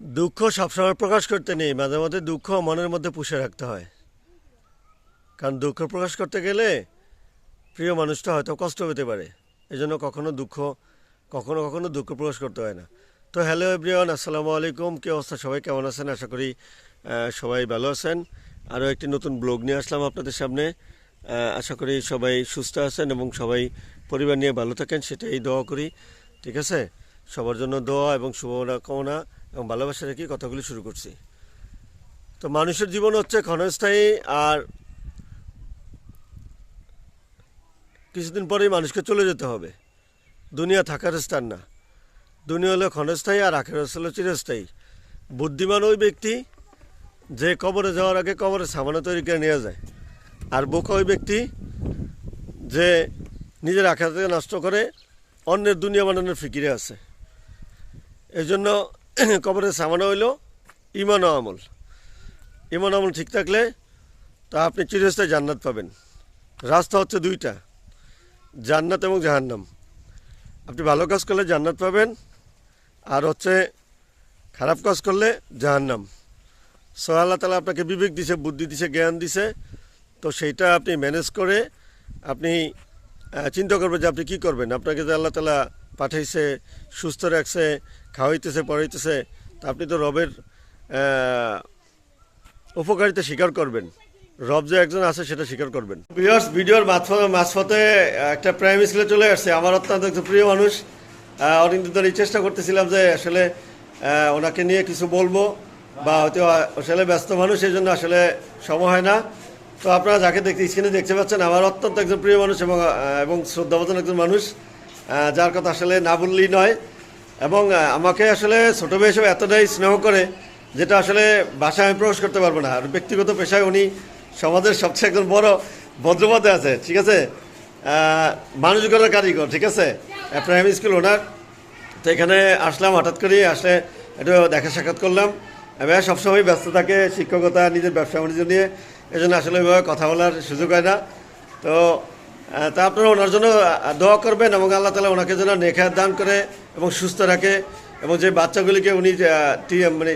দুঃখ সবসময় প্রকাশ করতে নেই, মাঝে মধ্যে দুঃখ মনের মধ্যে পুষে রাখতে হয়। কারণ দুঃখ প্রকাশ করতে গেলে প্রিয় মানুষটা হয়তো কষ্ট পেতে পারে, এজন্য কখনো কখনো দুঃখ প্রকাশ করতে হয় না। তো হ্যালো এভরিওয়ান, আসসালামু আলাইকুম। কি অবস্থা, সবাই কেমন আছেন? আশা করি সবাই ভালো আছেন। আরও একটি নতুন ব্লগ নিয়ে আসলাম আপনাদের সামনে। আশা করি সবাই সুস্থ আছেন এবং সবাই পরিবার নিয়ে ভালো থাকেন, সেটাই দোয়া করি। ঠিক আছে, সবার জন্য দোয়া এবং শুভকামনা এবং ভালোবাসা রেখে কথাগুলি শুরু করছি। তো মানুষের জীবন হচ্ছে ক্ষণস্থায়ী, আর কিছুদিন পরেই মানুষকে চলে যেতে হবে। দুনিয়া থাকার স্থান না, দুনিয়া হলো ক্ষণস্থায়ী আর আখেরাত হলো চিরস্থায়ী। বুদ্ধিমান ওই ব্যক্তি যে কবরে যাওয়ার আগে কবরে সামানা তৈরি করে নিয়ে যায়, আর বোকা ওই ব্যক্তি যে নিজের আখেরাতকে নষ্ট করে অন্যের দুনিয়া বানানোর ফিকিরে আছে। এই জন্য কবরের সামানা হইল ইমান ও আমল। ইমান আমল ঠিক থাকলে তা আপনি চিরস্থায়ী জান্নাত পাবেন। রাস্তা হচ্ছে দুইটা, জান্নাত এবং জাহান্নাম। আপনি ভালো কাজ করলে জান্নাত পাবেন, আর হচ্ছে খারাপ কাজ করলে জাহান্নাম। সো আল্লাহ তাআলা আপনাকে বিবেক দিছে, বুদ্ধি দিছে, জ্ঞান দিছে। তো সেইটা আপনি ম্যানেজ করে আপনি চিন্তা করবেন যে আপনি কী করবেন। আপনাকে যে আল্লাহ তাআলা পাঠাইছে, সুস্থ রাখছে, খাওয়াইতেছে, পড়াইতেছে, তা আপনি তো রবের উপকারিতা স্বীকার করবেন। রব যে একজন আছে সেটা স্বীকার করবেন। ভিডিওর মাঝপথে একটা প্রাইমারি স্কুলে চলে আসছে আমার অত্যন্ত একটু প্রিয় মানুষ অরিন্দু ধরে চেষ্টা করতেছিলাম যে আসলে ওনাকে নিয়ে কিছু বলবো, বা হয়তো আসলে ব্যস্ত মানুষ, এই জন্য আসলে সময় হয় না। তো আপনারা যাকে স্ক্রিনে দেখতে পাচ্ছেন আমার অত্যন্ত একজন প্রিয় মানুষ এবং শ্রদ্ধাভাজন একজন মানুষ, যার কথা আসলে না বললেই নয়। এবং আমাকে আসলে ছোটো মেয়ে হিসেবে এতটাই স্নেহ করে, যেটা আসলে ভাষায় আমি প্রকাশ করতে পারবো না। আর ব্যক্তিগত পেশায় উনি সমাজের সবচেয়ে একজন বড় ভদ্রপদে আছে। ঠিক আছে, মানুষ গড়ার কারিগর। ঠিক আছে, প্রাইমারি স্কুল ওনার। তো এখানে আসলাম, হঠাৎ করে আসলে একটু দেখা সাক্ষাৎ করলাম। এবার সবসময় ব্যস্ত থাকে শিক্ষকতা, নিজের ব্যবসা বাণিজ্য নিয়ে, এই জন্য আসলে ওইভাবে কথা বলার সুযোগ হয় না। তো তা আপনারা ওনার জন্য দোয়া করবেন এবং আল্লাহ তাআলা ওনাকে যেন নেখায়াত দান করে এবং সুস্থ রাখে, এবং যে বাচ্চাগুলিকে উনি মানে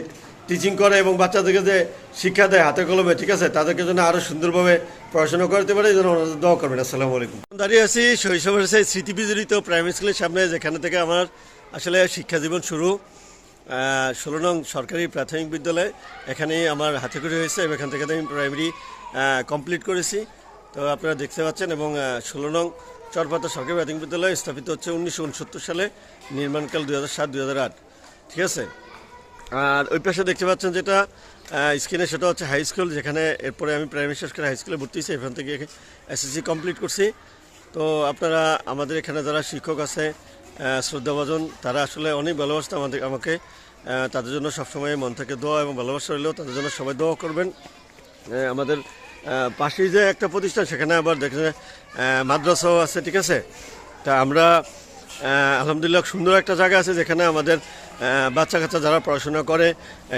টিচিং করে এবং বাচ্চাদেরকে যে শিক্ষা দেয় হাতে কলমে, ঠিক আছে, তাদেরকে যেন আরও সুন্দরভাবে পড়াশোনা করতে পারে, এই জন্য ওনাদের দোয়া করবেন। আসসালামু আলাইকুম। দাঁড়িয়ে আছি শৈশবের সেই স্মৃতিবিজড়িত প্রাইমারি স্কুলের সামনে, যেখানে থেকে আমার আসলে শিক্ষা জীবন শুরু। 16 নং সরকারি প্রাথমিক বিদ্যালয়, এখানেই আমার হাতেখড়ি হয়েছে এবং এখান থেকে আমি প্রাইমারি কমপ্লিট করেছি। তো আপনারা দেখতে পাচ্ছেন। এবং 16 নং চরপাতা সরকারি প্রাথমিক বিদ্যালয় স্থাপিত হচ্ছে 1969 সালে, নির্মাণকাল 2007-2008। ঠিক আছে, আর ওই পাশে দেখতে পাচ্ছেন যেটা স্ক্রিনে, সেটা হচ্ছে হাই স্কুল, যেখানে এরপরে আমি প্রাইমারি শেষ করে হাই স্কুলে ভর্তি হয়েছি, এখান থেকে এসএসসি কমপ্লিট করছি। তো আপনারা আমাদের এখানে যারা শিক্ষক আছে শ্রদ্ধাভাজন, তারা আসলে অনেক ভালোবাসতো আমাকে। তাদের জন্য সবসময় মন থেকে দোয়া এবং ভালোবাসা রইলেও তাদের জন্য সবাই দোয়া করবেন। আমাদের পাশেই যে একটা প্রতিষ্ঠান, সেখানে আবার দেখেন মাদ্রাসাও আছে। ঠিক আছে, তা আমরা আলহামদুলিল্লাহ সুন্দর একটা জায়গা আছে, যেখানে আমাদের বাচ্চা কাচ্চা যারা পড়াশোনা করে,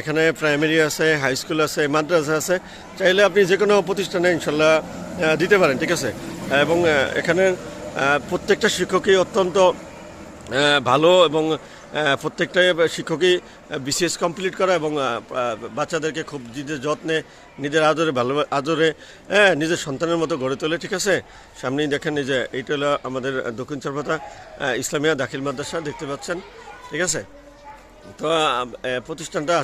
এখানে প্রাইমারি আছে, হাই স্কুল আছে, মাদ্রাসা আছে। চাইলে আপনি যে কোনো প্রতিষ্ঠানে ইনশাল্লাহ দিতে পারেন। ঠিক আছে, এবং এখানের প্রত্যেকটা শিক্ষকই অত্যন্ত ভালো, এবং প্রত্যেকটা শিক্ষকই বিসিএস কমপ্লিট করা এবং বাচ্চাদেরকে খুব নিজের যত্নে, নিজের আদরে নিজের সন্তানের মতো গড়ে তোলে। ঠিক আছে, সামনেই দেখেন এই যে এইটা হলো আমাদের দক্ষিণ চরপাতা ইসলামিয়া দাখিল মাদ্রাসা, দেখতে পাচ্ছেন। ঠিক আছে, তো প্রতিষ্ঠানটা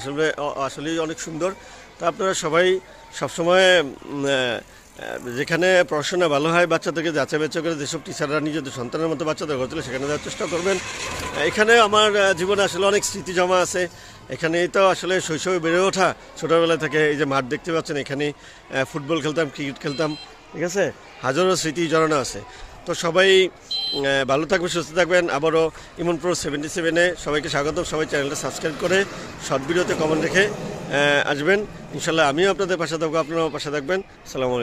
আসলেই অনেক সুন্দর। তো আপনারা সবাই সবসময় যেখানে পড়াশোনা ভালো হয় বাচ্চাদেরকে যাচাই বাচ্চা করে, যেসব টিচাররা নিজেদের সন্তানের মতো বাচ্চাদের গড়ে তোলে, সেখানে যাওয়ার চেষ্টা করবেন। এখানে আমার জীবনে আসলে অনেক স্মৃতি জমা আছে। এখানেই তো আসলে শৈশবে বেড়ে ওঠা, ছোটোবেলা থেকে। এই যে মাঠ দেখতে পাচ্ছেন, এখানেই ফুটবল খেলতাম, ক্রিকেট খেলতাম। ঠিক আছে, হাজারো স্মৃতি জড়ানো আছে। তো সবাই ভালো থাকবেন, সুস্থ থাকবেন। আবারও ইমন প্রো 77-এ সবাইকে স্বাগতম। সবাই চ্যানেলটা সাবস্ক্রাইব করে শর্ট ভিডিওতে কমেন্ট রেখে আসবেন। ইনশাল্লাহ আমিও আপনাদের পাশে থাকবো, আপনারাও পাশে থাকবেন। আসসালামু আলাইকুম।